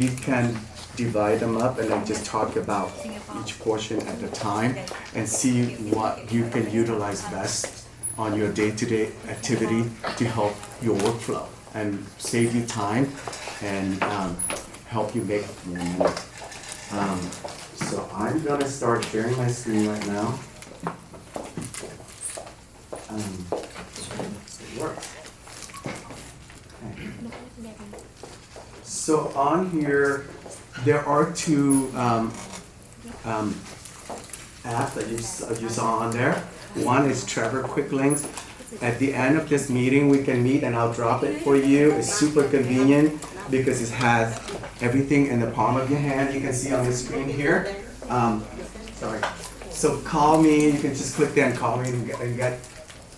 You can divide them up and then just talk about each portion at a time and see what you can utilize best on your day-to-day activity to help your workflow and save you time and help you make more money. So I'm gonna start sharing my screen right now. So on here, there are two apps that you saw on there. One is Trevor Quick Links. At the end of this meeting, we can meet and I'll drop it for you. It's super convenient because it has everything in the palm of your hand. You can see on the screen here. Sorry. So call me. You can just click there and call me and get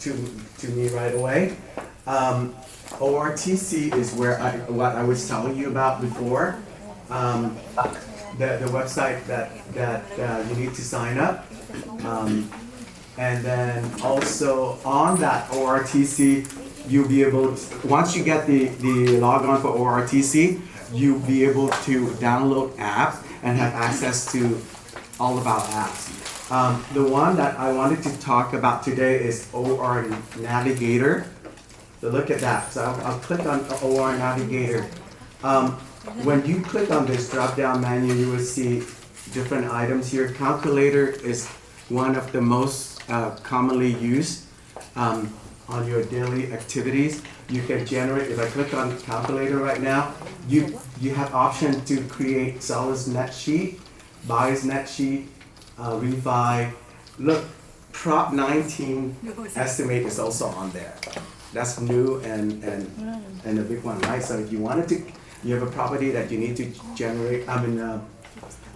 to me right away. ORTC is where what I was telling you about before. The website that you need to sign up. And then also on that ORTC, you'll be able to, once you get the log on for ORTC, you'll be able to download apps and have access to all of our apps. The one that I wanted to talk about today is OR Navigator. So look at that. So I'll click on OR Navigator. When you click on this drop-down menu, you will see different items here. Calculator is one of the most commonly used on your daily activities. You can generate, if I click on calculator right now, you have option to create seller's net sheet, buyer's net sheet, refi. Look, Prop 19 estimate is also on there. That's new and a big one, right? So if you wanted to, you have a property that you need to generate,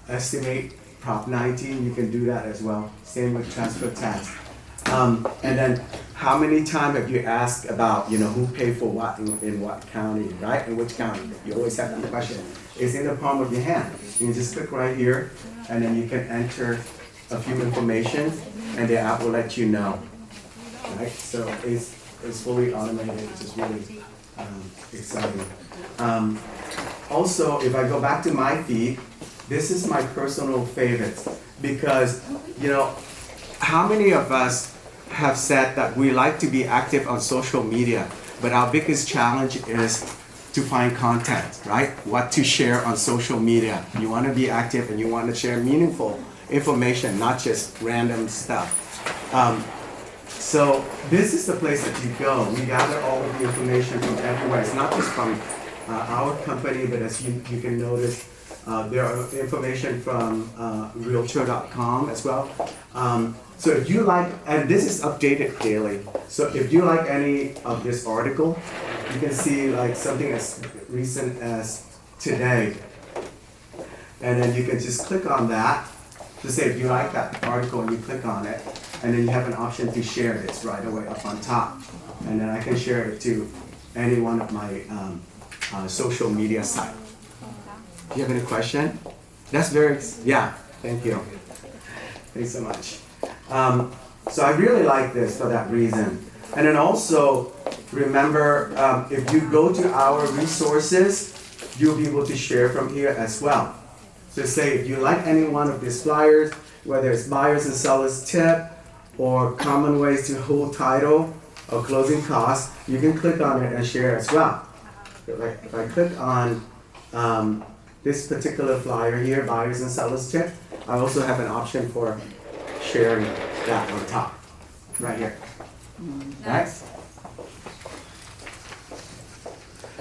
estimate Prop 19, you can do that as well. Same with transfer tax. And then how many times have you asked about, who paid for what in what county, right? In which county? You always have that question. It's in the palm of your hand. You can just click right here, and then you can enter a few information, and the app will let you know, right? So it's fully automated, which is really exciting. Also, if I go back to my feed, this is my personal favorite because, how many of us have said that we like to be active on social media, but our biggest challenge is to find content, right? What to share on social media. You want to be active and you want to share meaningful information, not just random stuff. So this is the place that you go. We gather all of the information from everywhere. It's not just from our company, but as you can notice, there are information from Realtor.com as well. So if you like, and this is updated daily, so if you like any of this article, you can see like something as recent as today. And then you can just click on that to say if you like that article and you click on it, and then you have an option to share this right away up on top. And then I can share it to any one of my social media sites. Do you have any question? That's yeah, thank you. Thanks so much. So I really like this for that reason. And then also, remember, if you go to our resources, you'll be able to share from here as well. So say if you like any one of these flyers, whether it's buyers and sellers tip, or common ways to hold title, or closing costs, you can click on it and share as well. If I click on this particular flyer here, buyers and sellers tip, I also have an option for sharing that on top, right here. Nice.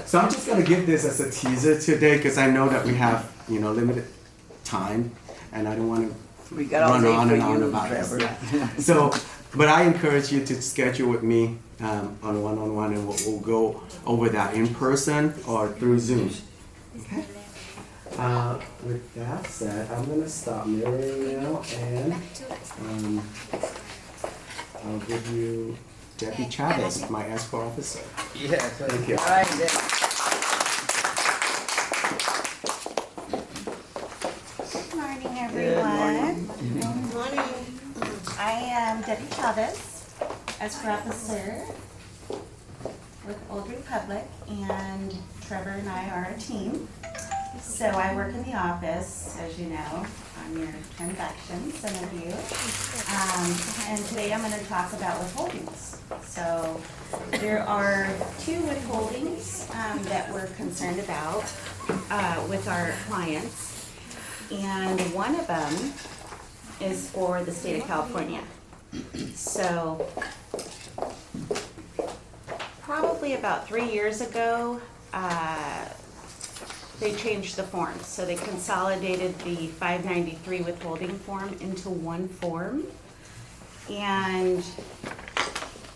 So I'm just gonna give this as a teaser today because I know that we have, limited time, and I don't want to run on and on about this. Yeah. So, but I encourage you to schedule with me on one-on-one, and we'll go over that in person or through Zoom. Okay. With that said, I'm going to stop mirroring now, and I'll give you Debbie Chavez, my escrow officer. Yeah, thank you. All right, Good morning, everyone. Good morning. I am Debbie Chavez, escrow officer with Old Republic, and Trevor and I are a team. So I work in the office, as you know, on your transactions, some of you. And today I'm going to talk about withholdings. So there are two withholdings that we're concerned about with our clients. And one of them is for the state of California. So probably about 3 years ago, they changed the forms. So they consolidated the 593 withholding form into one form. And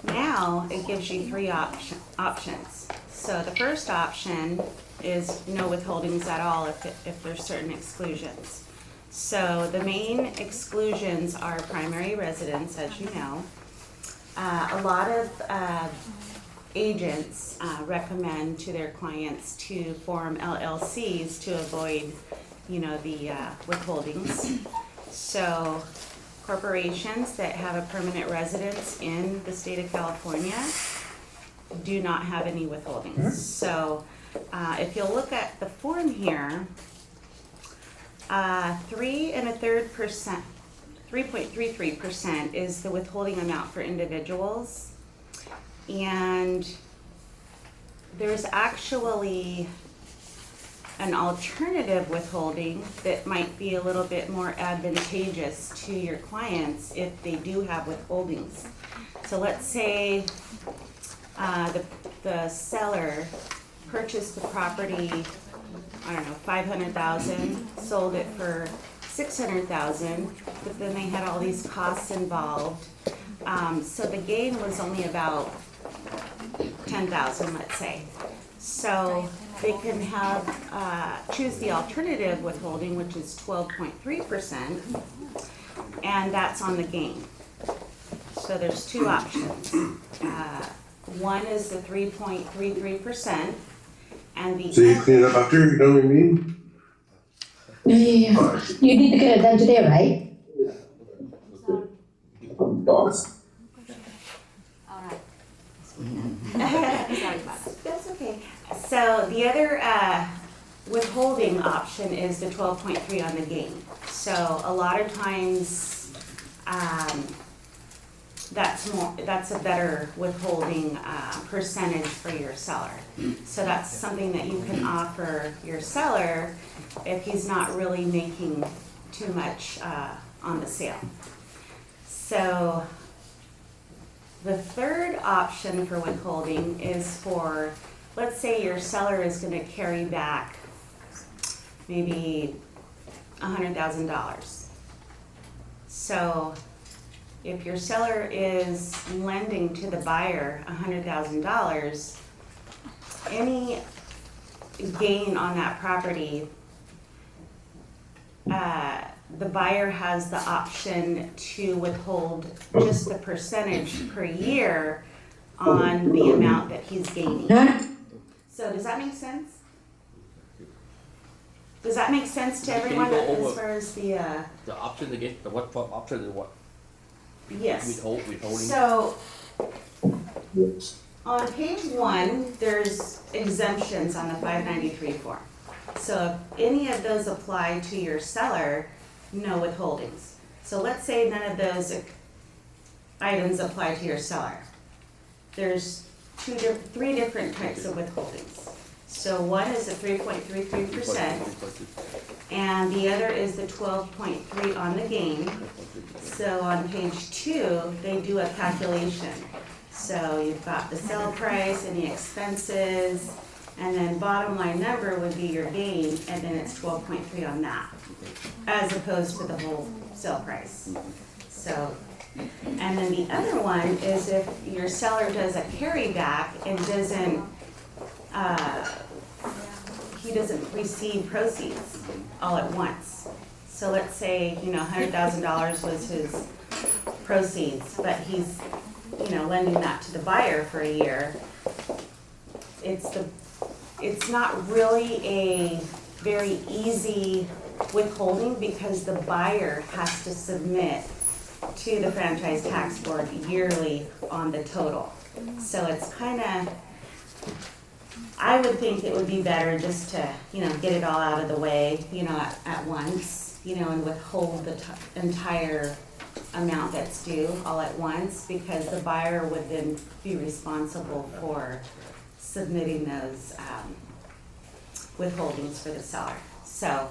now it gives you three options. So the first option is no withholdings at all if there's certain exclusions. So the main exclusions are primary residence, as you know. A lot of agents recommend to their clients to form LLCs to avoid, the withholdings. So corporations that have a permanent residence in the state of California do not have any withholdings. So if you'll look at the form here, 3.33% is the withholding amount for individuals. And there's actually an alternative withholding that might be a little bit more advantageous to your clients if they do have withholdings. So let's say the seller purchased the property, I don't know, $500,000, sold it for $600,000, but then they had all these costs involved. So the gain was only about $10,000, let's say. So they can have choose the alternative withholding, which is 12.3%, and that's on the gain. So there's two options. One is the 3.33%, and the So you clean it up after, you know what I mean? Yeah. You need to get it done today, right? Boss. All right. Sorry about that. That's okay. So the other withholding option is the 12.3 on the gain. So a lot of times that's a better withholding percentage for your seller. So that's something that you can offer your seller if he's not really making too much on the sale. So the third option for withholding is for, let's say your seller is going to carry back maybe $100,000. So if your seller is lending to the buyer $100,000, any gain on that property, the buyer has the option to withhold just the percentage per year on the amount that he's gaining. So does that make sense? Does that make sense to everyone as far as the option again, the what option is what? yes. Withholding. So on page 1, there's exemptions on the 593 form. So if any of those apply to your seller, no withholdings. So let's say none of those items apply to your seller. There's three different types of withholdings. So one is the 3.33%, and the other is the 12.3 on the gain. So on page 2, they do a calculation. So you've got the sale price and the expenses, and then bottom line number would be your gain, and then it's 12.3 on that, as opposed to the whole sale price. So, and then the other one is if your seller does a carryback and he doesn't receive proceeds all at once. So let's say, $100,000 was his proceeds, but he's, lending that to the buyer for a year. It's not really a very easy withholding because the buyer has to submit to the franchise tax board yearly on the total. So it's kind of I would think it would be better just to, get it all out of the way, at once, and withhold the entire amount that's due all at once, because the buyer would then be responsible for submitting those withholdings for the seller. So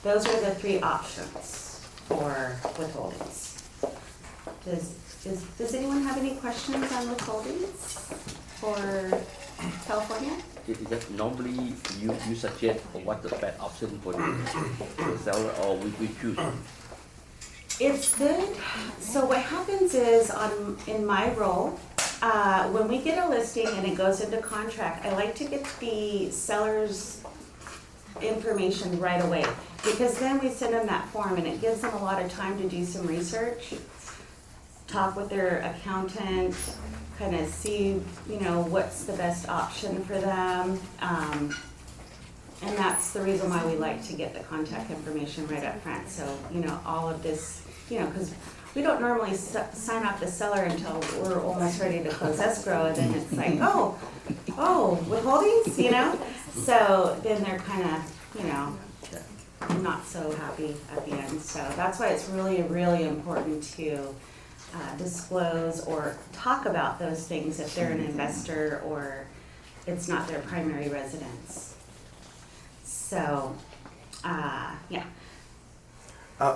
those are the three options for withholdings. Does anyone have any questions on withholdings for California? Is that normally you suggest what the best option for the seller, or we choose? It's good. So what happens is in my role, when we get a listing and it goes into contract, I like to get the seller's information right away, because then we send them that form and it gives them a lot of time to do some research, talk with their accountant, kind of see, what's the best option for them. And that's the reason why we like to get the contact information right up front. So, all of this, because we don't normally sign off the seller until we're almost ready to close escrow, and then it's like, oh, withholdings, So then they're kind of, not so happy at the end. So that's why it's really, really important to disclose or talk about those things if they're an investor or it's not their primary residence. So, yeah.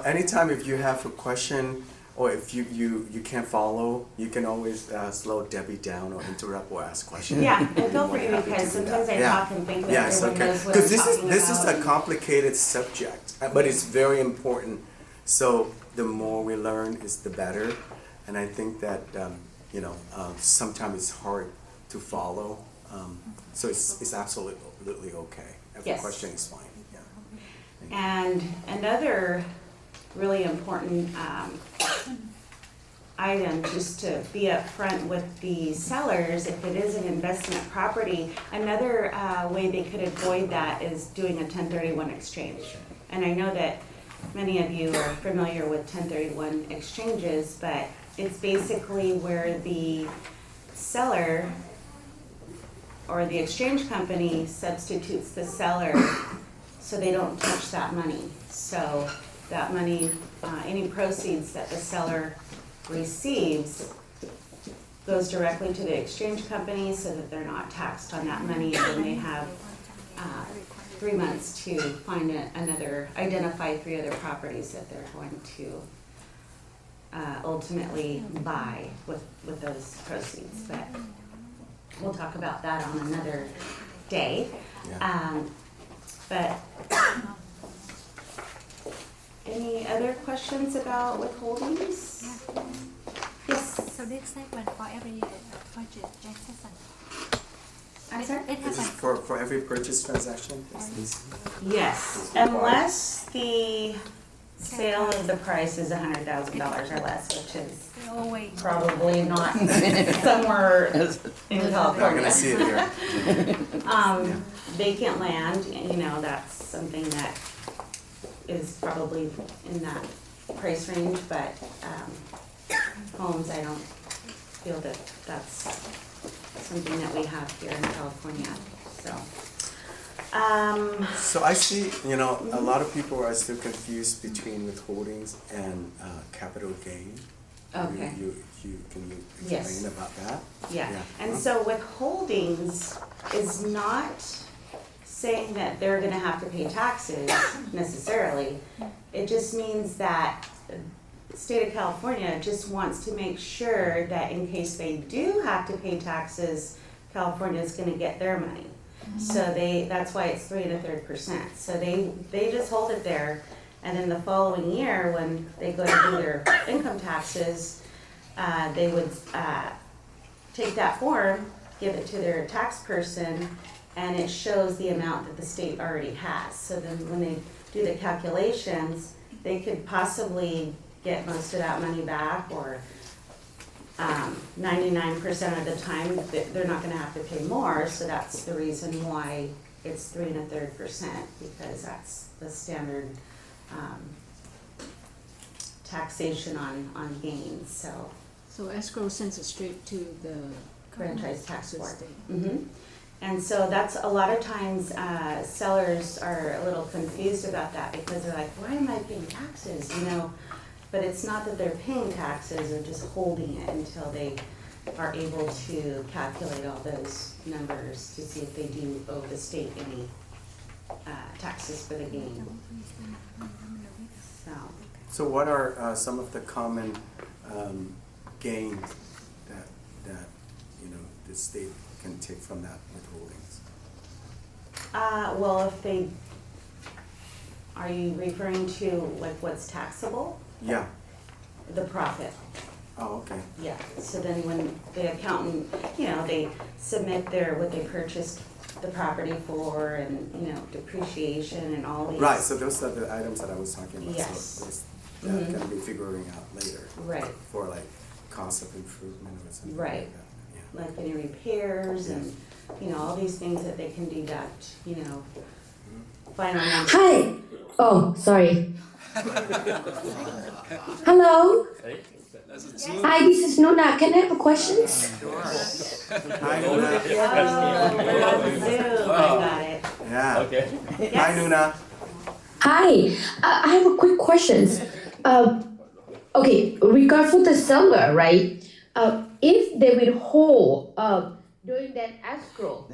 Anytime if you have a question or if you can't follow, you can always slow Debbie down or interrupt or ask questions. Yeah, and feel free, Happy to because do sometimes that. I talk and think that Yeah, it's everyone okay. knows what Because I'm talking this is about. a complicated subject, but it's very important. So the more we learn is the better. And I think that, sometimes it's hard to follow. So it's absolutely okay. Every Yes. question is fine, yeah. And another really important item, just to be upfront with the sellers, if it is an investment property, another way they could avoid that is doing a 1031 exchange. And I know that many of you are familiar with 1031 exchanges, but it's basically where the seller or the exchange company substitutes the seller so they don't touch that money. So that money, any proceeds that the seller receives goes directly to the exchange company so that they're not taxed on that money, and then they have 3 months to find identify 3 other properties that they're going to ultimately buy with those proceeds. But we'll talk about that on another day. Yeah. But any other questions about withholdings? Yes. So this statement for every purchase transaction. I'm sorry? It This is happens. for every purchase transaction? Yes, unless the sale of the price is $100,000 or less, which is Always. probably not somewhere in Not California. gonna see it here. Vacant land, that's something that is probably in that price range, but homes, I don't feel that that's something that we have here in California, so. So I see, a lot of people are still confused between withholdings and capital gain. Okay. Can you Yes. explain about that? Yeah, and so withholdings is not saying that they're gonna have to pay taxes necessarily. It just means that the state of California just wants to make sure that in case they do have to pay taxes, California's gonna get their money. So that's why it's 3 1/3%. So they just hold it there, and then the following year, when they go to do their income taxes, they would take that form, give it to their tax person, and it shows the amount that the state already has. So then when they do the calculations, they could possibly get most of that money back, or 99% of the time, they're not gonna have to pay more, so that's the reason why it's 3 1/3%, because that's the standard taxation on gains, so So escrow sends it straight to the franchise tax to the board. state. Mhm. And so that's a lot of times, sellers are a little confused about that because they're like, why am I paying taxes, you know? But it's not that they're paying taxes, they're just holding it until they are able to calculate all those numbers to see if they do owe the state any, taxes for the gain. So, So what are some of the common gains that you know the state can take from that withholdings? well, if they, are you referring to like what's taxable? Yeah. The profit. Oh, okay. Yeah, so then when the accountant, you know, they submit their, what they purchased the property for and, you know, depreciation and all these. Right. So those are the items that I was talking about. Yes. So those that can be figuring out later. Right, For like cost of improvement or something Right. like that. Yeah. like any repairs and, you know, all these things that they can deduct, you know. Final number. Hi. Oh, sorry. Hello. Hi, this is Nona. Can I have a questions? Hi, Nuna. Oh, we're on Zoom, I got it. Yeah. Okay. Hi, Nuna. Hi. I have a quick questions. Okay, regard for the seller, right? If they withhold during that escrow,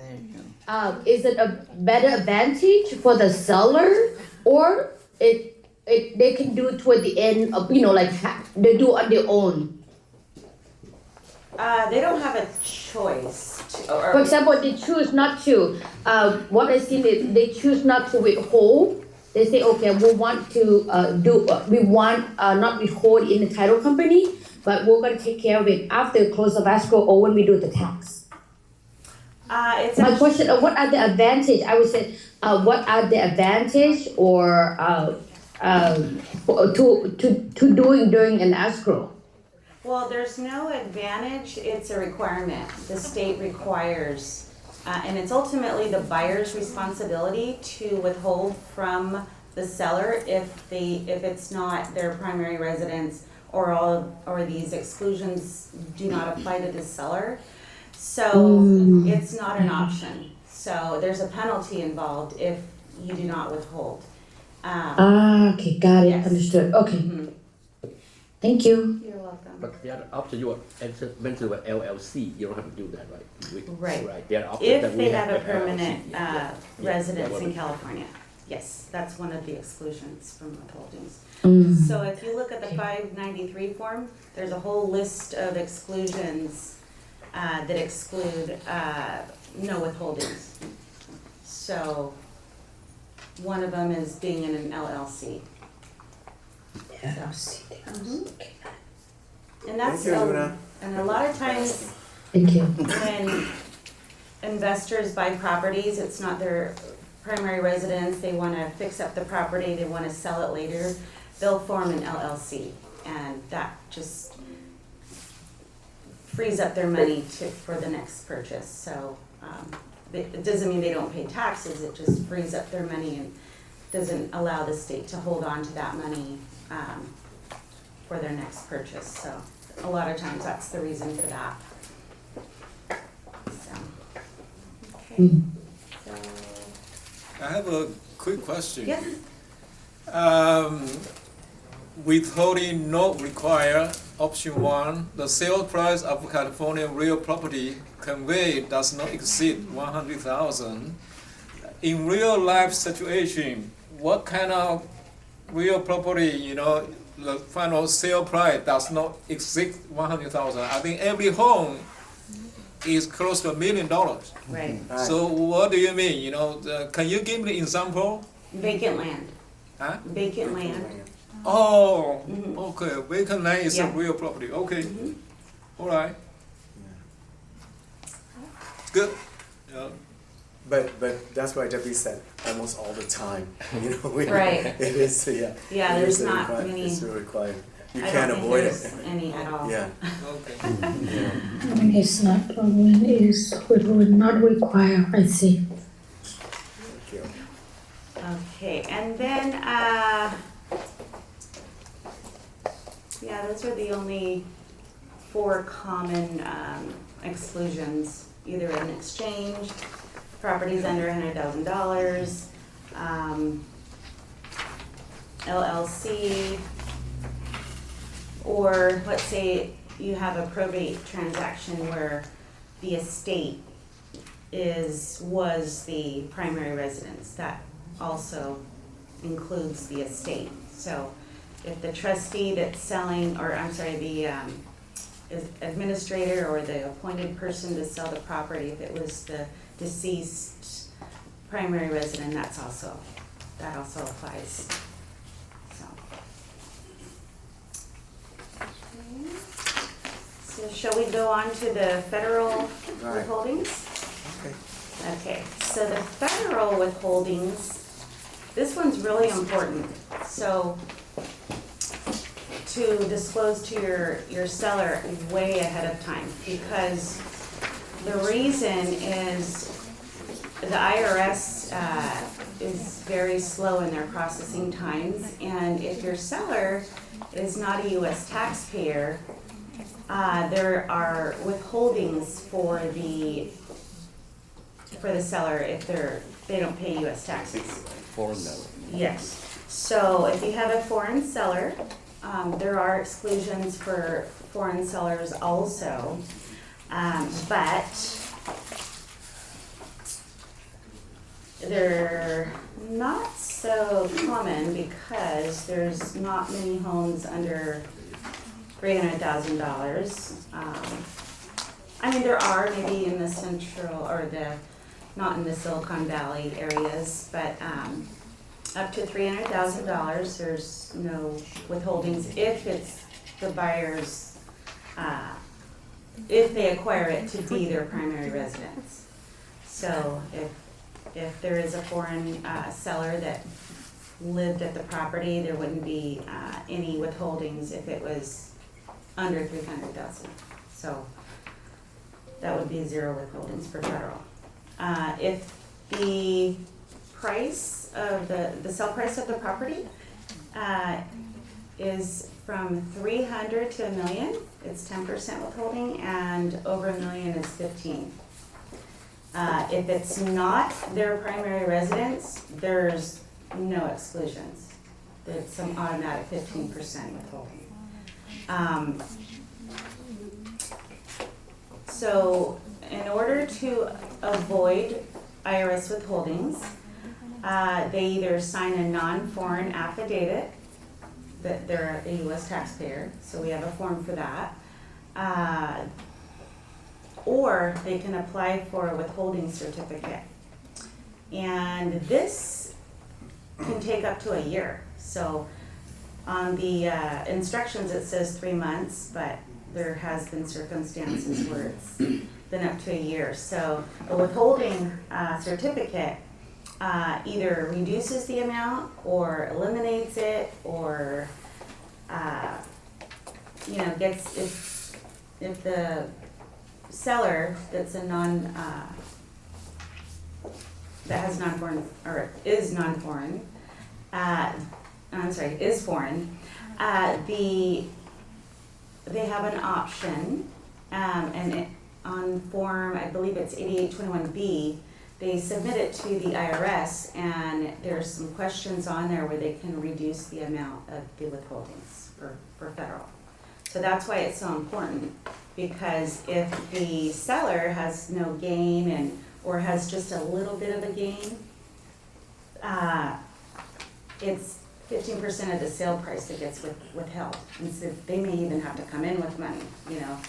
is it a better advantage for the seller, or they can do it toward the end of, you know, like they do on their own? They don't have a choice to, For or, example, they choose not to. What I see is they choose not to withhold. They say, okay, we want to not withhold in the title company, but we're gonna take care of it after close of escrow or when we do the tax. it's My actually, question, what are the advantage? I would say, what are the advantage or to doing during an escrow? well, there's no advantage, it's a requirement. The state requires, and it's ultimately the buyer's responsibility to withhold from the seller if it's not their primary residence or these exclusions do not apply to the seller. So it's not an option. So there's a penalty involved if you do not withhold. Okay, got it, Yes. understood, okay. Mhm. Thank you. You're welcome. But the other option you mentioned with LLC, you don't have to do that, right? Right. Right. The other option that If we they have a with LLC, permanent yeah. residence Yeah, in California, yes, that's one of the exclusions from withholdings. Mm. So if you look at the 593 form, there's a whole list of exclusions that exclude no withholdings. So one of them is being in an LLC. Mhm. And that's, Thank you, Luna. and a lot of times Thank you. when investors buy properties, it's not their primary residence, they wanna fix up the property, they wanna sell it later, they'll form an LLC, and that just frees up their money for the next purchase, so, it doesn't mean they don't pay taxes, it just frees up their money and doesn't allow the state to hold on to that money, for their next purchase, so a lot of times that's the reason for that. So, okay, so, I have a quick question. yeah, Withholding not required, option 1, the sale price of California real property conveyed does not exceed 100,000. In real life situation, what kind of real property, you know, the final sale price does not exceed 100,000? I think every home is close to $1 million. right, So what do you mean? You know, can you give me an example? vacant land, Huh? vacant land, Oh, Mhm. okay. Vacant land is a Yeah. real property. Okay, Mhm. all right. Good. Yeah. But that's why Debbie said almost all the time. You know, Right. It is, yeah. Yeah, It there's is a not requirement. many- It's a requirement. You I can't don't think avoid there's it. any at all. Yeah. Okay. When it's not, when it's not required, I see. Thank you. Okay, and then, yeah, those are the only 4 common exclusions, either an exchange, property's under $100,000, LLC, or let's say you have a probate transaction where the estate was the primary residence. That also includes the estate. So if the trustee that's selling, or I'm sorry, the administrator or the appointed person to sell the property, if it was the deceased primary resident, that also applies. So. Okay. So shall we go on to the federal withholdings? Okay, so the federal withholdings, this one's really important. So to disclose to your seller way ahead of time, because the reason is the IRS is very slow in their processing times, and if your seller is not a U.S. taxpayer, there are withholdings for the seller if they don't pay U.S. taxes. Foreign now. Yes. So if you have a foreign seller, there are exclusions for foreign sellers also, but they're not so common because there's not many homes under $300,000. I mean, there are maybe in the central or not in the Silicon Valley areas, but up to $300,000, there's no withholdings if it's the buyer's, if they acquire it to be their primary residence. So if there is a foreign seller that lived at the property, there wouldn't be any withholdings if it was under $300,000. So that would be zero withholdings for federal. If the price of the sale price of the property is from 300 to $1 million, it's 10% withholding, and over $1 million is 15. If it's not their primary residence, there's no exclusions. There's some automatic 15% withholding. So in order to avoid IRS withholdings, they either sign a non-foreign affidavit that they're a U.S. taxpayer, so we have a form for that, or they can apply for a withholding certificate. And this can take up to a year. So on the instructions it says 3 months, but there has been circumstances where it's been up to a year. So a withholding certificate either reduces the amount or eliminates it, or gets if the seller that's a that has non-foreign or is non-foreign, is foreign, they have an option, and on form, I believe it's 8821B, they submit it to the IRS, and there's some questions on there where they can reduce the amount of the withholdings for federal. So that's why it's so important, because if the seller has no gain or has just a little bit of a gain, it's 15% of the sale price that gets withheld. And so they may even have to come in with money,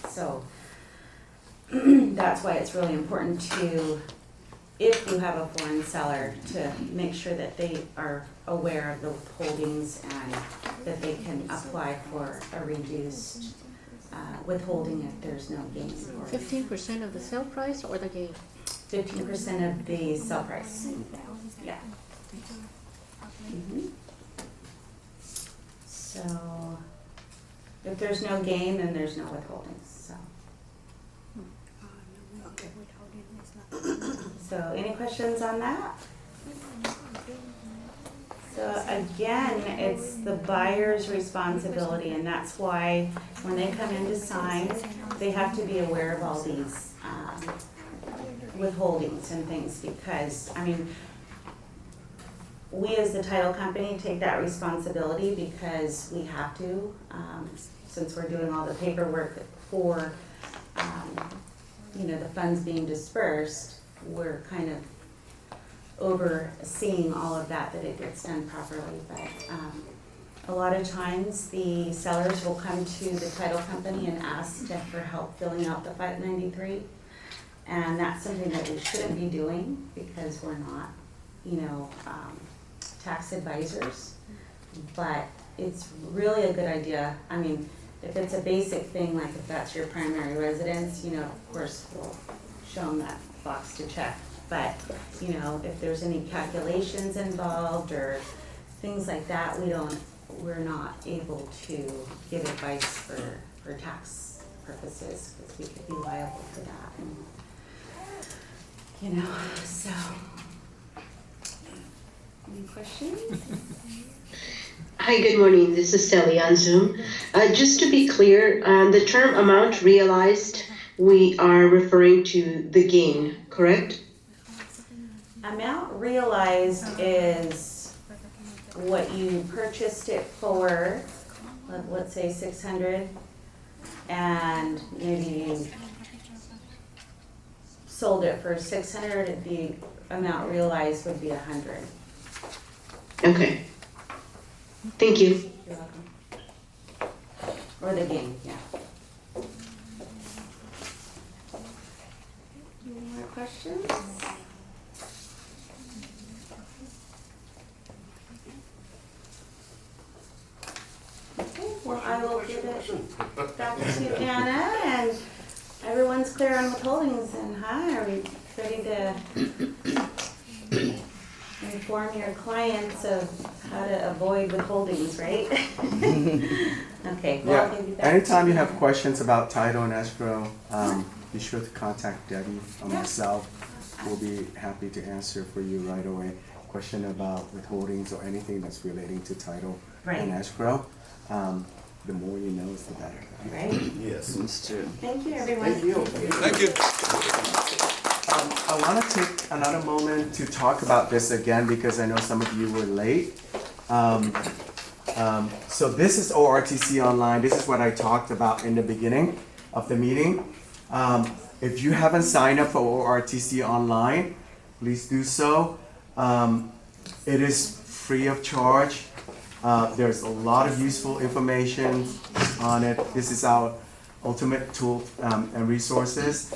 so that's why it's really important to, if you have a foreign seller, to make sure that they are aware of the withholdings and that they can apply for a reduced withholding if there's no gain. 15% of the sale price or the gain? 15% of the sale price. Yeah. Mm-hmm. So if there's no gain, then there's no withholdings. So any questions on that? So again, it's the buyer's responsibility, and that's why when they come in to sign, they have to be aware of all these withholdings and things, because, I mean, we as the title company take that responsibility because we have to, since we're doing all the paperwork for, you know, the funds being dispersed, we're kind of overseeing all of that it gets done properly. But a lot of times the sellers will come to the title company and ask for help filling out the 593. And that's something that we shouldn't be doing because we're not, you know, tax advisors. But it's really a good idea. I mean, if it's a basic thing, like if that's your primary residence, you know, of course, we'll show them that box to check. But, you know, if there's any calculations involved or things like that, we're not able to give advice for tax purposes because we could be liable for that. And, you know, so, any questions? Hi, good morning. This is Sally on Zoom. Just to be clear, the term amount realized, we are referring to the gain, correct? Amount realized is what you purchased it for, let's say 600, and maybe you sold it for 600, the amount realized would be 100. Okay. Thank you. You're welcome. Or the gain, yeah. Any more questions? Okay, well, I will give it back to Anna, and everyone's clear on withholdings, and are we ready to inform your clients of how to avoid withholdings, right? Okay, well, I'll give you Yeah, back anytime to you have questions about title and escrow, be sure to contact Debbie or Yeah. myself. We'll be happy to answer for you right away. Question about withholdings or anything that's relating to title and Right. escrow. The more you know, is the better. Right? Yes. It's true. Thank you, everyone. Thank you. I want to take another moment to talk about this again because I know some of you were late. So this is ORTC Online. This is what I talked about in the beginning of the meeting. If you haven't signed up for ORTC Online, please do so. It is free of charge. There's a lot of useful information on it. This is our ultimate tool and resources.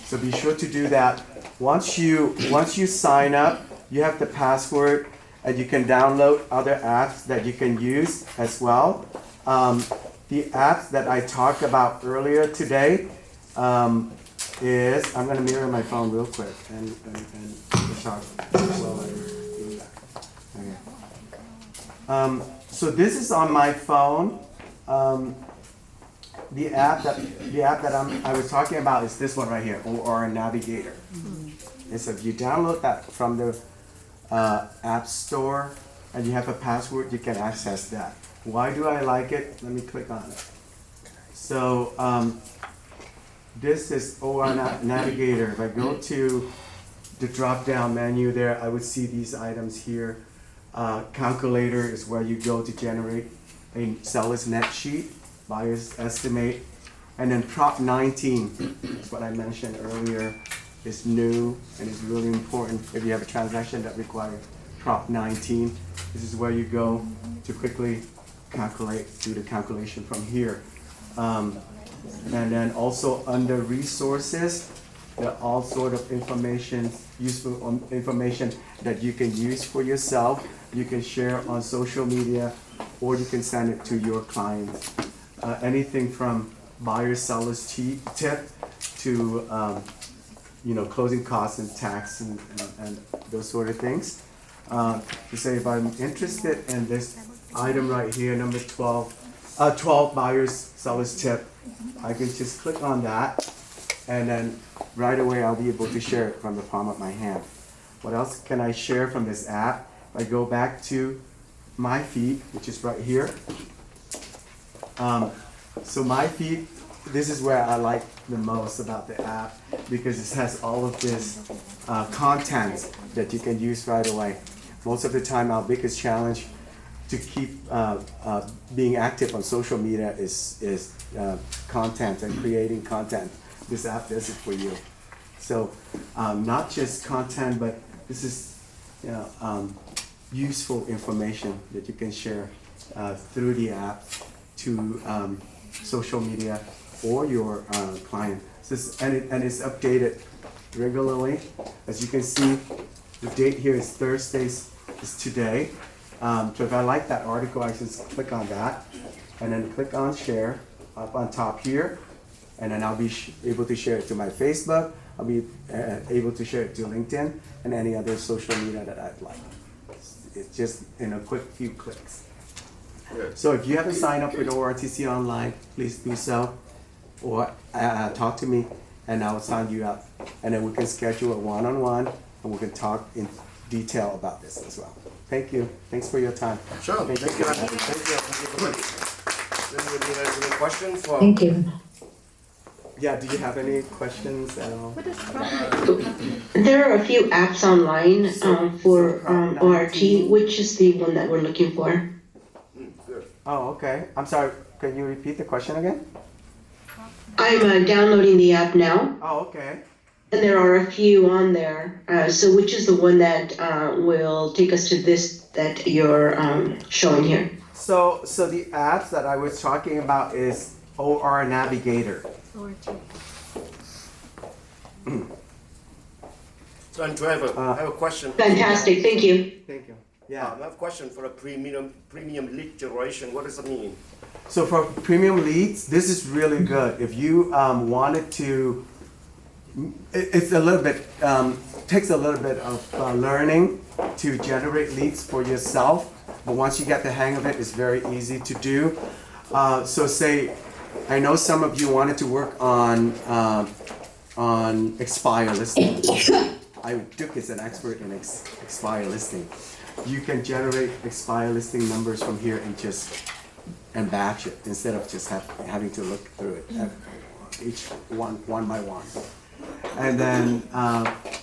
So be sure to do that. Once you sign up, you have the password, and you can download other apps that you can use as well. The apps that I talked about earlier today is, I'm going to mirror my phone real quick and talk while I do that. Okay. So this is on my phone. The app that I was talking about is this one right here, OR Navigator. And so if you download that from the App Store and you have a password, you can access that. Why do I like it? Let me click on it. So this is OR Navigator. If I go to the drop-down menu there, I would see these items here. Calculator is where you go to generate a seller's net sheet, buyer's estimate, and then Prop 19, that's what I mentioned earlier, is new and is really important if you have a transaction that requires Prop 19. This is where you go to quickly do the calculation from here. And then also under resources, there are all sort of information, useful information that you can use for yourself. You can share on social media, or you can send it to your clients. Anything from buyer seller's tip to closing costs and tax and those sort of things. To say if I'm interested in this item right here, number 12 buyers seller's tip, I can just click on that, and then right away I'll be able to share it from the palm of my hand. What else can I share from this app? I go back to my feed, which is right here. So my feed this is where I like the most about the app, because it has all of this content that you can use right away. Most of the time, our biggest challenge to keep being active on social media is content and creating content. This app does it for you. So not just content, but this is useful information that you can share through the app to social media or your client. And it's updated regularly. As you can see, the date here is Thursdays, is today. So if I like that article, I just click on that, and then click on share up on top here, and then I'll be able to share it to my Facebook. I'll be able to share it to LinkedIn and any other social media that I'd like. It's just in a quick few clicks. So if you haven't signed up with ORTC online, please do so, or talk to me, and I'll sign you up, and then we can schedule a one-on-one, and we can talk in detail about this as well. Thank you. Thanks for your time. Sure. Thank you. Thank you. Anybody has any questions for? Thank you. Yeah, do you have any questions at all? What is property? There are a few apps online for ORT. Which is the one that we're looking for? Good. Oh, okay. I'm sorry. Can you repeat the question again? I'm downloading the app now, Oh, okay. and there are a few on there. So which is the one that will take us to this that you're showing here? So the apps that I was talking about is OR Navigator. Or two? So, and Trevor, I have a question. Fantastic, thank you. Thank you. I Yeah. have a question for a premium lead generation. What does it mean? So for premium leads, this is really good. If you wanted to, it's a little bit, takes a little bit of learning to generate leads for yourself. But once you get the hang of it, it's very easy to do. So say, I know some of you wanted to work on expire listing. Duke is an expert in expire listing. You can generate expire listing numbers from here and batch it instead of just having to look through it each one by one. And then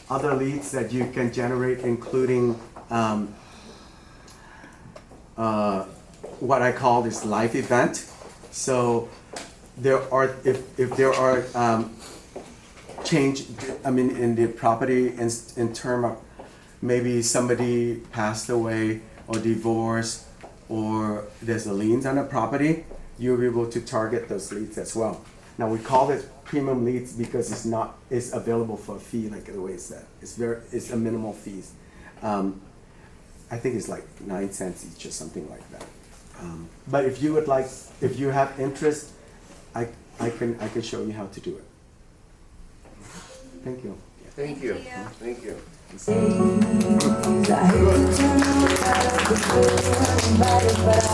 other leads that you can generate, including what I call this live event. So there are, if there are change, I mean, in the property in term of maybe somebody passed away or divorced, or there's a liens on the property, you'll be able to target those leads as well. Now we call it premium leads because it's available for a fee, like the way it's said. It's a minimal fees. I think it's like 9 cents each or something like that. But if you would like, if you have interest, I can show you how to do it. Thank you. Thank you. Thank you. But I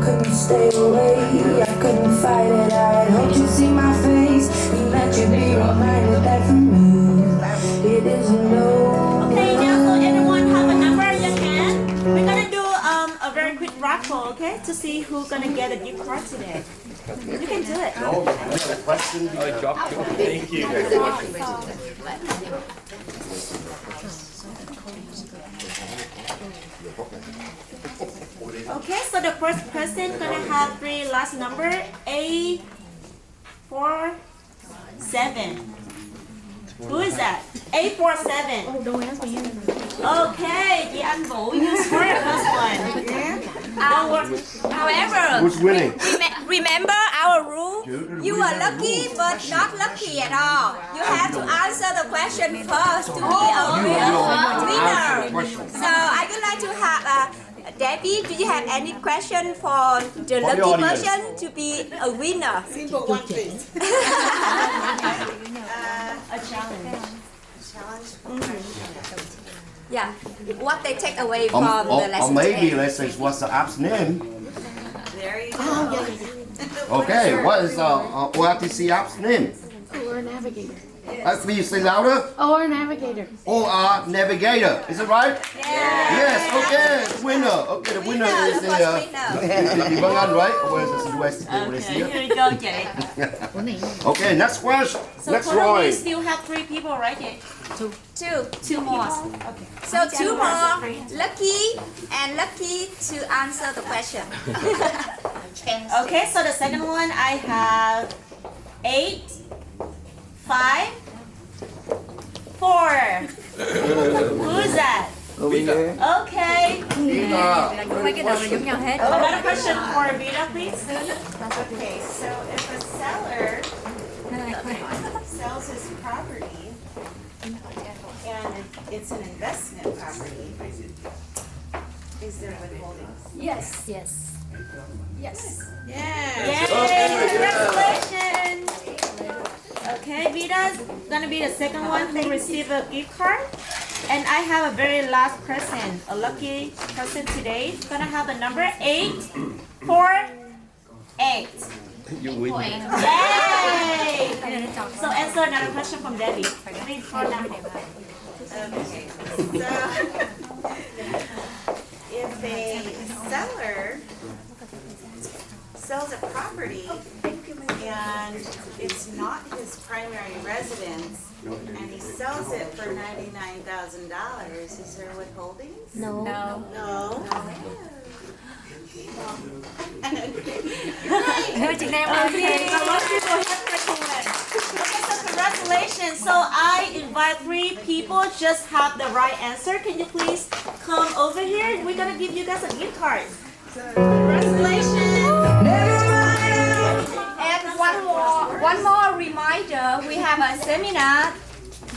couldn't stay away, I couldn't fight it. I hope you see my face and that you be reminded that for me it is no. Okay, now so everyone have a number in your hand. We're gonna do a very quick raffle, okay, to see who's gonna get a gift card today. You can do it. No, I have a question. Thank you. Okay, so the first person gonna have three last number A47. Who is that? A47. Oh, don't ask me. Okay, the Anvo, you score the first one. However, Who's winning? remember our rule? You are lucky but not lucky at all. You have to answer the question first to be a winner. So I would like to have Debbie, do you have any question for the lucky person to be a winner? Simple one, please. A challenge. Yeah, what they take away from the lesson Or maybe today. let's say what's the app's name? There you go. Oh, yeah. Okay, what is the ORTC app's name? Or navigator. Please say louder. Or navigator. OR Navigator. Is it right? Yes. Okay. The winner. Okay. The winner is the Bang An, right? Or is it West? Okay, here we go, Jay. Okay. Next question. So Next total we Roy. still have 3 people, right, Jay? Two more. Okay. So 2 more, Lucky and Lucky to answer the question. Okay, so the second one I have 8, 5, 4. Who's that? Okay. Mấy cái đầu là giống nhau hết. Another question for Vita, please. Okay, so if a seller sells his property and it's an investment property, is there withholdings? Yes. Yes. Yes. Yay! Congratulations! Okay, Vita's gonna be the second one to receive a gift card. And I have a very last person, a lucky person today. Gonna have the number 848. You win. Yay! So answer another question from Debbie. Please hold on. Okay, so if a seller sells a property and it's not his primary residence and he sells it for $99,000, is there withholdings? No. No. Chị Nam ơi. Okay, so most people have recommend. Okay, so congratulations. So I invite 3 people just have the right answer. Can you please come over here? We're gonna give you guys a gift card. Congratulations. And one more reminder, we have a seminar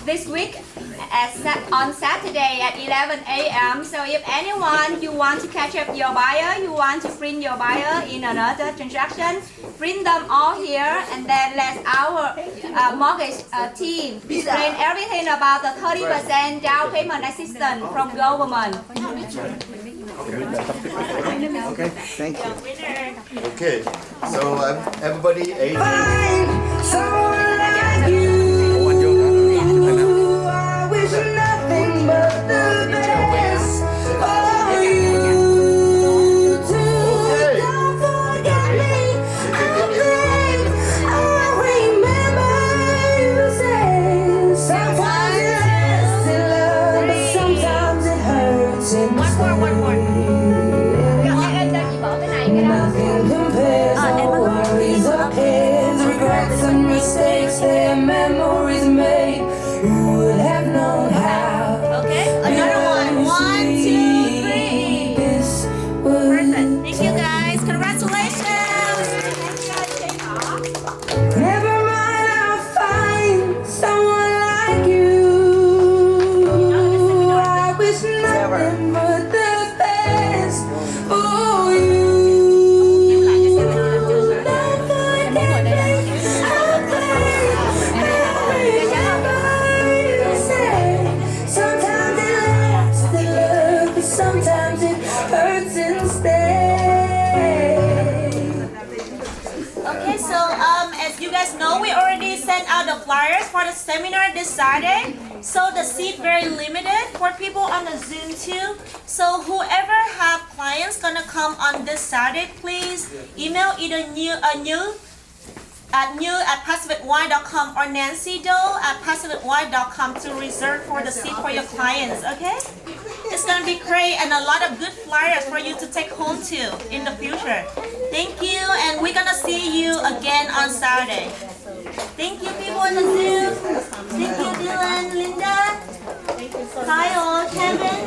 this week on Saturday at 11 a.m. So if anyone you want to catch up your buyer, you want to print your buyer in another transaction, print them all here and then let our mortgage team explain everything about the 30% down payment assistance from government. Okay, thank you. Okay. So everybody 18. Someone like you. I wish nothing but the best for you too. Don't forget me. I remember you said sometimes it lasts in love, but sometimes it hurts in One more. Nothing compares, no worries or cares, regrets and mistakes, their memories made. You would have known how. Okay, another one. 1, 2, 3. This would Perfect. Thank you guys. Congratulations. never mind, I'll find someone like you. I wish nothing but the best for you. Don't forget me, I'll sometimes it lasts in love, but sometimes it hurts instead. Okay, so as you guys know, we already sent out the flyers for the seminar this Saturday. So the seat very limited for people on the Zoom too. So whoever have clients gonna come on this Saturday, please email either new at PacificWide.com or nancydoe@PacificWide.com to reserve for the seat for your clients, okay? It's gonna be great and a lot of good flyers for you to take home too in the future. Thank you, and we're gonna see you again on Saturday. Thank you people on the Zoom. Thank you Dylan, Linda, Kyle, Kevin.